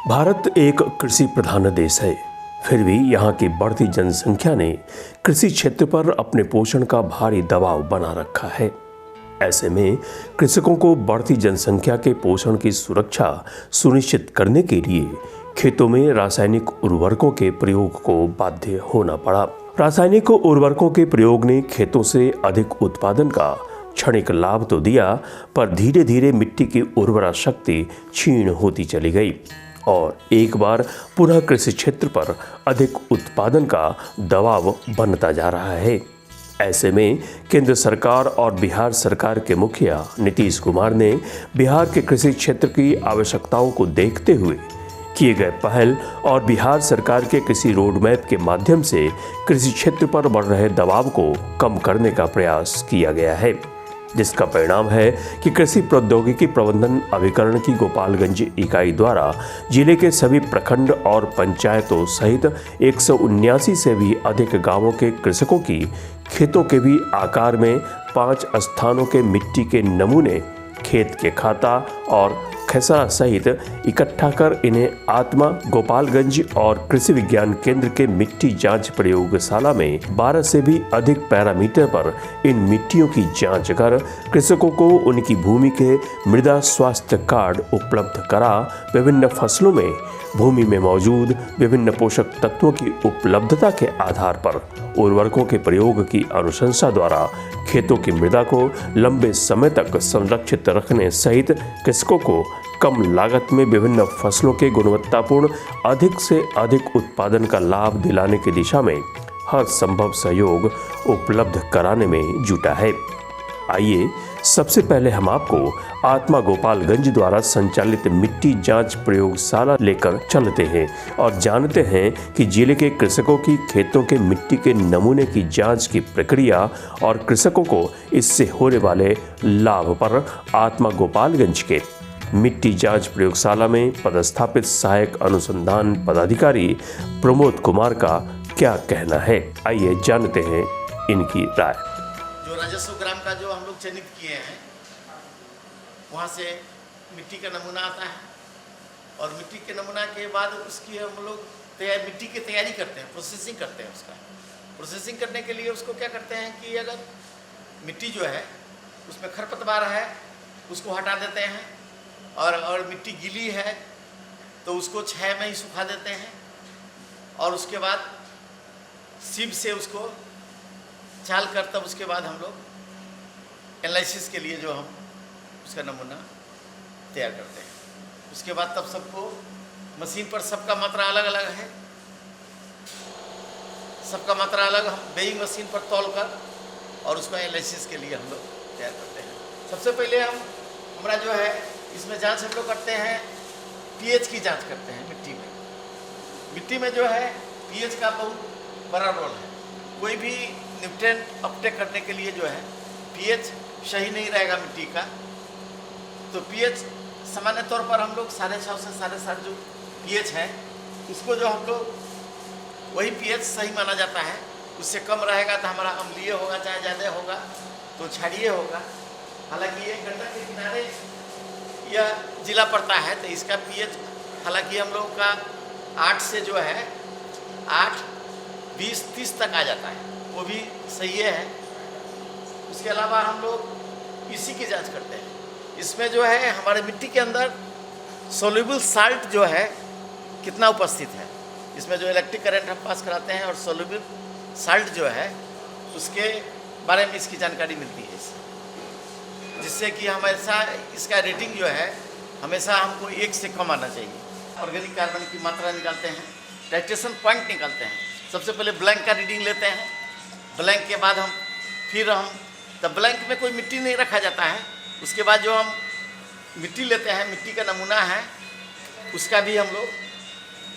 भारत एक कृषि प्रधान देश है। फिर भी यहाँ की बढ़ती जनसंख्या ने कृषि क्षेत्र पर अपने पोषण का भारी दबाव बना रखा है। ऐसे में कृषकों को बढ़ती जनसंख्या के पोषण की सुरक्षा सुनिश्चित करने के लिए खेतों में रासायनिक उर्वरकों के प्रयोग को बाध्य होना पड़ा। रासायनिक उर्वरकों के प्रयोग ने खेतों से अधिक उत्पादन का क्षणिक लाभ तो दिया, पर धीरे धीरे मिट्टी की उर्वरा शक्ति क्षीण होती चली गई और एक बार पुनः कृषि क्षेत्र पर अधिक उत्पादन का दबाव बनता जा रहा है। ऐसे में केंद्र सरकार और बिहार सरकार के मुखिया नीतीश कुमार ने बिहार के कृषि क्षेत्र की आवश्यकताओं को देखते हुए किए गए पहल और बिहार सरकार के कृषि रोड मैप के माध्यम से कृषि क्षेत्र पर बढ़ रहे दबाव को कम करने का प्रयास किया गया है, जिसका परिणाम है कि कृषि प्रौद्योगिकी प्रबंधन अभिकरण की गोपालगंज इकाई द्वारा जिले के सभी प्रखंड और पंचायतों सहित 179 से भी अधिक गांवों के कृषकों की खेतों के भी आकार में 5 स्थानों के मिट्टी के नमूने खेत के खाता और खेसरा सहित इकट्ठा कर इन्हें आत्मा गोपालगंज और कृषि विज्ञान केंद्र के मिट्टी जांच प्रयोगशाला में 12 से भी अधिक पैरामीटर पर इन मिट्टियों की जांच कर कृषकों को उनकी भूमि के मृदा स्वास्थ्य कार्ड उपलब्ध करा विभिन्न फसलों में भूमि में मौजूद विभिन्न पोषक तत्वों की उपलब्धता के आधार पर उर्वरकों के प्रयोग की अनुशंसा द्वारा खेतों की मृदा को लंबे समय तक संरक्षित रखने सहित कृषकों को कम लागत में विभिन्न फसलों के गुणवत्तापूर्ण अधिक से अधिक उत्पादन का लाभ दिलाने की दिशा में हर संभव सहयोग उपलब्ध कराने में जुटा है। आइए सबसे पहले हम आपको आत्मा गोपालगंज द्वारा संचालित मिट्टी जांच प्रयोगशाला लेकर चलते हैं और जानते हैं कि जिले के कृषकों की खेतों के मिट्टी के नमूने की जांच की प्रक्रिया और कृषकों को इससे होने वाले लाभ पर आत्मा गोपालगंज के मिट्टी जांच प्रयोगशाला में पदस्थापित सहायक अनुसंधान पदाधिकारी प्रमोद कुमार का क्या कहना है। आइए जानते हैं इनकी राय। जो राजस्व ग्राम का जो हम लोग चयनित किए हैं वहाँ से मिट्टी का नमूना आता है और मिट्टी के नमूना के बाद उसकी हम लोग मिट्टी की तैयारी करते हैं, प्रोसेसिंग करते हैं। उसका प्रोसेसिंग करने के लिए उसको क्या करते हैं कि अगर मिट्टी जो है उसमें खरपतवार है उसको हटा देते हैं और मिट्टी गीली है तो उसको 6 में ही सुखा देते हैं और उसके बाद सीब से उसको चाल कर तब उसके बाद हम लोग एनालिसिस के लिए जो हम उसका नमूना तैयार करते हैं। उसके बाद तब सबको मशीन पर सबका मात्रा अलग अलग है, सबका मात्रा अलग हम वेइंग मशीन पर तौल कर और उसको एनालिसिस के लिए हम लोग तैयार करते हैं। सबसे पहले हमारा जो है इसमें जांच हम लोग करते हैं, पीएच की जांच करते हैं। मिट्टी में जो है पीएच का बहुत बड़ा रोल है। कोई भी न्यूट्रिएंट अपटेक करने के लिए जो है पीएच सही नहीं रहेगा मिट्टी का, तो पीएच सामान्य तौर पर हम लोग 6.5 से 7.5 जो पीएच है उसको जो हम लोग वही पीएच सही माना जाता है। उससे कम रहेगा तो हमारा अम्लीय होगा, चाहे ज़्यादा होगा तो क्षारीय होगा। हालांकि ये गंडक के किनारे यह जिला पड़ता है तो इसका पीएच हालांकि हम लोग का 8 से जो है 8, 20, 30 तक आ जाता है, वो भी सही है। उसके अलावा हम लोग इसी की जांच करते हैं। इसमें जो है हमारे मिट्टी के अंदर सोल्यूबल साल्ट जो है कितना उपस्थित है, इसमें जो इलेक्ट्रिक करंट हम पास कराते हैं और सोल्यूबल साल्ट जो है उसके बारे में इसकी जानकारी मिलती है, जिससे कि हमेशा इसका रेटिंग जो है हमेशा हमको 1 से कम आना चाहिए। ऑर्गेनिक कार्बन की मात्रा निकालते हैं, टाइट्रेशन पॉइंट निकालते हैं। सबसे पहले ब्लैंक का रीडिंग लेते हैं, ब्लैंक के बाद हम तब ब्लैंक में कोई मिट्टी नहीं रखा जाता है। उसके बाद जो हम मिट्टी लेते हैं, मिट्टी का नमूना है उसका भी हम लोग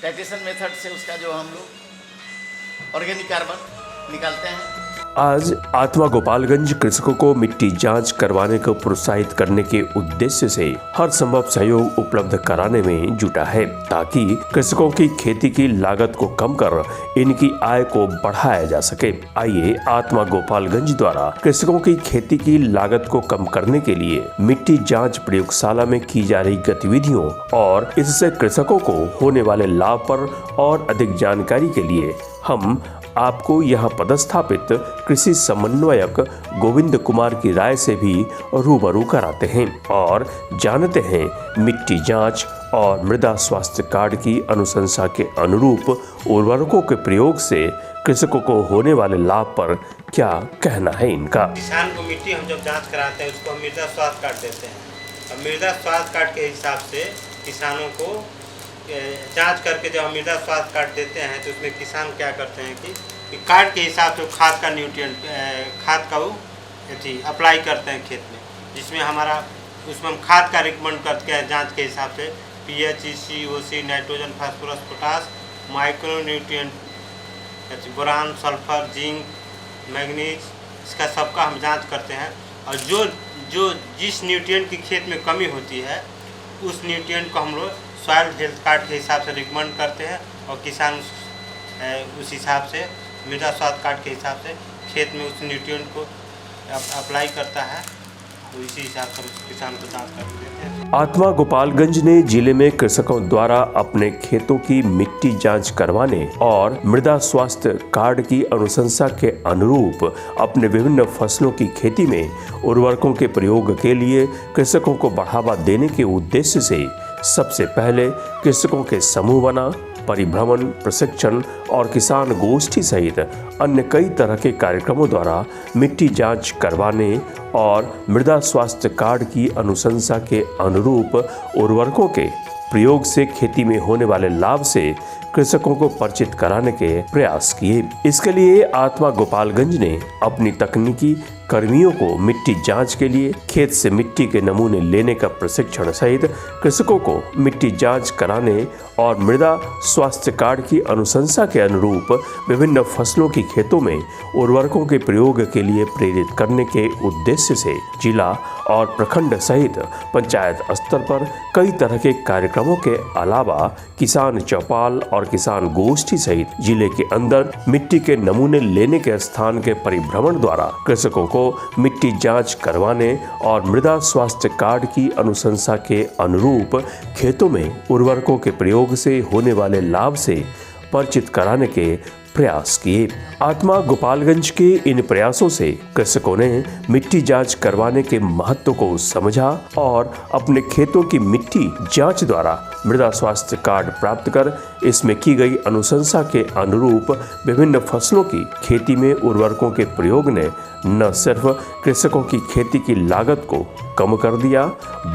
टाइट्रेशन मेथड से उसका जो हम लोग ऑर्गेनिक कार्बन निकालते हैं। आज आत्मा गोपालगंज कृषकों को मिट्टी जांच करवाने को प्रोत्साहित करने के उद्देश्य से हर संभव सहयोग उपलब्ध कराने में जुटा है, ताकि कृषकों की खेती की लागत को कम कर इनकी आय को बढ़ाया जा सके। आइए आत्मा गोपालगंज द्वारा कृषकों की खेती की लागत को कम करने के लिए मिट्टी जांच प्रयोगशाला में की जा रही गतिविधियों और इससे कृषकों को होने वाले लाभ पर और अधिक जानकारी के लिए हम आपको यहाँ पदस्थापित कृषि समन्वयक गोविंद कुमार की राय से भी रूबरू कराते हैं और जानते हैं मिट्टी जांच और मृदा स्वास्थ्य कार्ड की अनुशंसा के अनुरूप उर्वरकों के प्रयोग से कृषकों को होने वाले लाभ पर क्या कहना है इनका। किसान को मिट्टी हम जब जांच कराते हैं उसको हम मृदा स्वास्थ्य कार्ड देते हैं और मृदा स्वास्थ्य कार्ड के हिसाब से किसानों को जांच करके जब हम मृदा स्वास्थ्य कार्ड देते हैं तो उसमें किसान क्या करते हैं कि कार्ड के हिसाब से खाद का न्यूट्रिएंट खाद का वो अप्लाई करते हैं खेत में, जिसमें हमारा उसमें हम खाद का रिकमेंड करते हैं जांच के हिसाब से pH, COC, nitrogen, phosphorus, potash, micro nutrient, boron, sulphur, zinc, manganese, इसका सबका हम जाँच करते हैं और जो जिस न्यूट्रिएंट की खेत में कमी होती है उस न्यूट्रिएंट को हम लोग सॉइल हेल्थ कार्ड के हिसाब से रिकमेंड करते हैं और किसान उस हिसाब से मृदा स्वास्थ्य कार्ड के हिसाब से खेत में उस न्यूट्रिएंट को अप्लाई करता है, तो इसी हिसाब से किसान को जांच कर देते हैं। आत्मा गोपालगंज ने जिले में कृषकों द्वारा अपने खेतों की मिट्टी जांच करवाने और मृदा स्वास्थ्य कार्ड की अनुशंसा के अनुरूप अपने विभिन्न फसलों की खेती में उर्वरकों के प्रयोग के लिए कृषकों को बढ़ावा देने के उद्देश्य से सबसे पहले कृषकों के समूह बना, परिभ्रमण, प्रशिक्षण और किसान गोष्ठी सहित अन्य कई तरह के कार्यक्रमों द्वारा मिट्टी जांच करवाने और मृदा स्वास्थ्य कार्ड की अनुशंसा के अनुरूप उर्वरकों के प्रयोग से खेती में होने वाले लाभ से कृषकों को परिचित कराने के प्रयास किए। इसके लिए आत्मा गोपालगंज ने अपनी तकनीकी कर्मियों को मिट्टी जांच के लिए खेत से मिट्टी के नमूने लेने का प्रशिक्षण सहित कृषकों को मिट्टी जांच कराने और मृदा स्वास्थ्य कार्ड की अनुशंसा के अनुरूप विभिन्न फसलों की खेतों में उर्वरकों के प्रयोग के लिए प्रेरित करने के उद्देश्य से जिला और प्रखंड सहित पंचायत स्तर पर कई तरह के कार्यक्रमों के अलावा किसान चौपाल और किसान गोष्ठी सहित जिले के अंदर मिट्टी के नमूने लेने के स्थान के परिभ्रमण द्वारा कृषकों को मिट्टी जांच करवाने और मृदा स्वास्थ्य कार्ड की अनुशंसा के अनुरूप खेतों में उर्वरकों के प्रयोग से होने वाले लाभ से परिचित कराने के प्रयास किए। आत्मा गोपालगंज के इन प्रयासों से कृषकों ने मिट्टी जांच करवाने के महत्व को समझा और अपने खेतों की मिट्टी जांच द्वारा मृदा स्वास्थ्य कार्ड प्राप्त कर इसमें की गई अनुशंसा के अनुरूप विभिन्न फसलों की खेती में उर्वरकों के प्रयोग ने न सिर्फ कृषकों की खेती की लागत को कम कर दिया,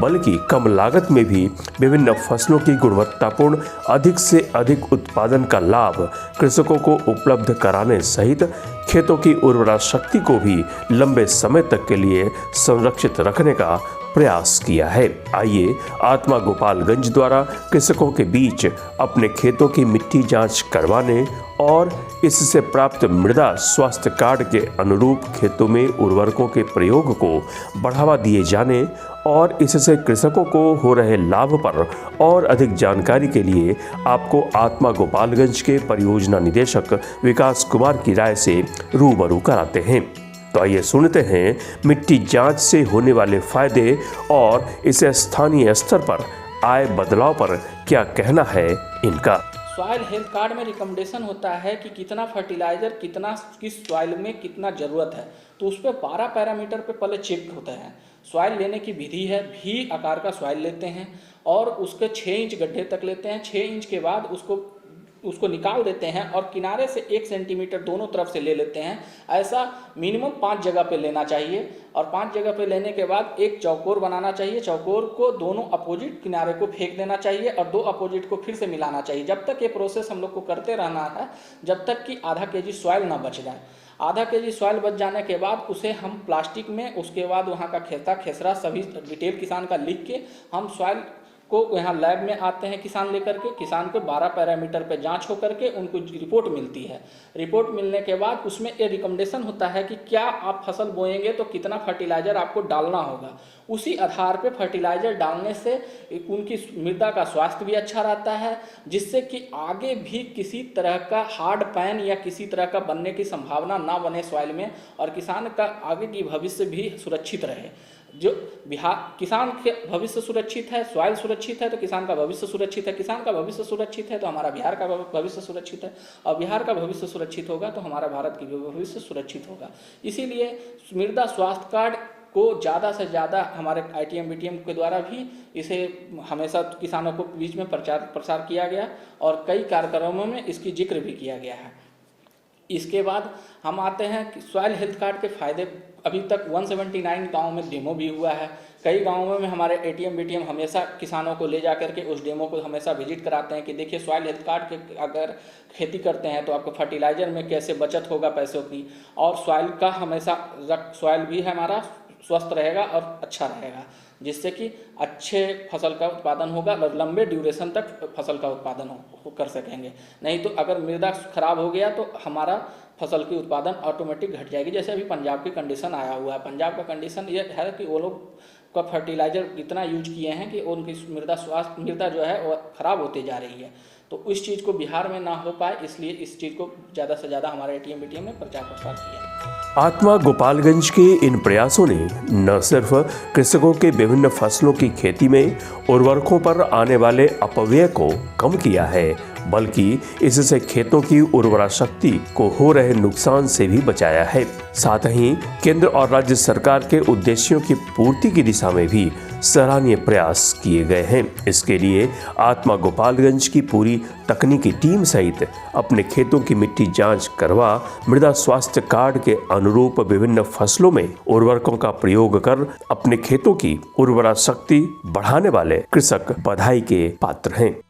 बल्कि कम लागत में भी विभिन्न फसलों की गुणवत्तापूर्ण अधिक से अधिक उत्पादन का लाभ कृषकों को उपलब्ध कराने सहित खेतों की उर्वरा शक्ति को भी लंबे समय तक के लिए संरक्षित रखने का प्रयास किया है। आइए आत्मा गोपालगंज द्वारा कृषकों के बीच अपने खेतों की मिट्टी जांच करवाने और इससे प्राप्त मृदा स्वास्थ्य कार्ड के अनुरूप खेतों में उर्वरकों के प्रयोग को बढ़ावा दिए जाने और इससे कृषकों को हो रहे लाभ पर और अधिक जानकारी के लिए आपको आत्मा गोपालगंज के परियोजना निदेशक विकास कुमार की राय से रूबरू कराते हैं। तो आइए सुनते हैं मिट्टी जांच से होने वाले फायदे और इसे स्थानीय स्तर पर आय बदलाव पर क्या कहना है इनका। सॉइल हेल्थ कार्ड में रिकमेंडेशन होता है कि कितना फर्टिलाइज़र कितना किस सॉइल में कितना ज़रूरत है, तो उस पर 12 पैरामीटर पे पहले चेक होता है। सॉइल लेने की विधि है, भी आकार का सॉइल लेते हैं और उसके 6 इंच गड्ढे तक लेते हैं। 6 इंच के बाद उसको निकाल देते हैं और किनारे से 1 सेंटीमीटर दोनों तरफ से ले लेते हैं। ऐसा मिनिमम 5 जगह पे लेना चाहिए और 5 जगह पे लेने के बाद एक चौकोर बनाना चाहिए। चौकोर को दोनों अपोजिट किनारे को फेंक देना चाहिए और 2 अपोजिट को फिर से मिलाना चाहिए। जब तक ये प्रोसेस हम लोग को करते रहना है जब तक कि आधा केजी सॉइल ना बच जाए। आधा केजी सॉइल बच जाने के बाद उसे हम प्लास्टिक में, उसके बाद वहाँ का खेता खेसरा सभी डिटेल किसान का लिख के हम सॉइल को यहाँ लैब में आते हैं किसान लेकर के, किसान को 12 पैरामीटर पे जांच हो करके उनको रिपोर्ट मिलती है। रिपोर्ट मिलने के बाद उसमें ये रिकमेंडेशन होता है कि क्या आप फसल बोएंगे तो कितना फर्टिलाइज़र आपको डालना होगा। उसी आधार पे फर्टिलाइज़र डालने से उनकी मृदा का स्वास्थ्य भी अच्छा रहता है, जिससे कि आगे भी किसी तरह का हार्ड पैन या किसी तरह का बनने की संभावना ना बने सॉइल में, और किसान का आगे की भविष्य भी सुरक्षित रहे। जो किसान के भविष्य सुरक्षित है, सॉइल सुरक्षित है तो किसान का भविष्य सुरक्षित है, किसान का भविष्य सुरक्षित है तो हमारा बिहार का भविष्य सुरक्षित है, और बिहार का भविष्य सुरक्षित होगा तो हमारा भारत की भी भविष्य सुरक्षित होगा। इसीलिए मृदा स्वास्थ्य कार्ड को ज़्यादा से ज़्यादा हमारे ITM BTM के द्वारा भी इसे हमेशा किसानों को बीच में प्रसार किया गया और कई कार्यक्रमों में इसकी जिक्र भी किया गया है। इसके बाद हम आते हैं कि सॉइल हेल्थ कार्ड के फ़ायदे। अभी तक 179 गाँव में डेमो भी हुआ है। कई गाँवों में हमारे ATM BTM हमेशा किसानों को ले जा करके उस डेमो को हमेशा विजिट कराते हैं कि देखिए सॉइल हेल्थ कार्ड के अगर खेती करते हैं तो आपको फर्टिलाइज़र में कैसे बचत होगा पैसों की, और सॉइल का हमेशा सॉइल भी हमारा स्वस्थ रहेगा और अच्छा रहेगा, जिससे कि अच्छे फसल का उत्पादन होगा और लंबे ड्यूरेशन तक फसल का उत्पादन कर सकेंगे। नहीं तो अगर मृदा खराब हो गया तो हमारा फसल की उत्पादन ऑटोमेटिक घट जाएगी। जैसे अभी पंजाब की कंडीशन आया हुआ है, पंजाब का कंडीशन ये है कि वो लोग का फर्टिलाइज़र इतना यूज किए हैं कि उनकी मृदा जो है वो ख़राब होती जा रही है। तो इस चीज़ को बिहार में ना हो पाए, इसलिए इस चीज़ को ज़्यादा से ज़्यादा हमारे ATM BTM में प्रचार प्रसार किया। आत्मा गोपालगंज के इन प्रयासों ने न सिर्फ कृषकों के विभिन्न फसलों की खेती में उर्वरकों पर आने वाले अपव्यय को कम किया है, बल्कि इससे खेतों की उर्वरा शक्ति को हो रहे नुकसान से भी बचाया है। साथ ही केंद्र और राज्य सरकार के उद्देश्यों की पूर्ति की दिशा में भी सराहनीय प्रयास किए गए हैं। इसके लिए आत्मा गोपालगंज की पूरी तकनीकी टीम सहित अपने खेतों की मिट्टी जांच करवा मृदा स्वास्थ्य कार्ड के अनुरूप विभिन्न फसलों में उर्वरकों का प्रयोग कर अपने खेतों की उर्वरा शक्ति बढ़ाने वाले कृषक बधाई के पात्र हैं।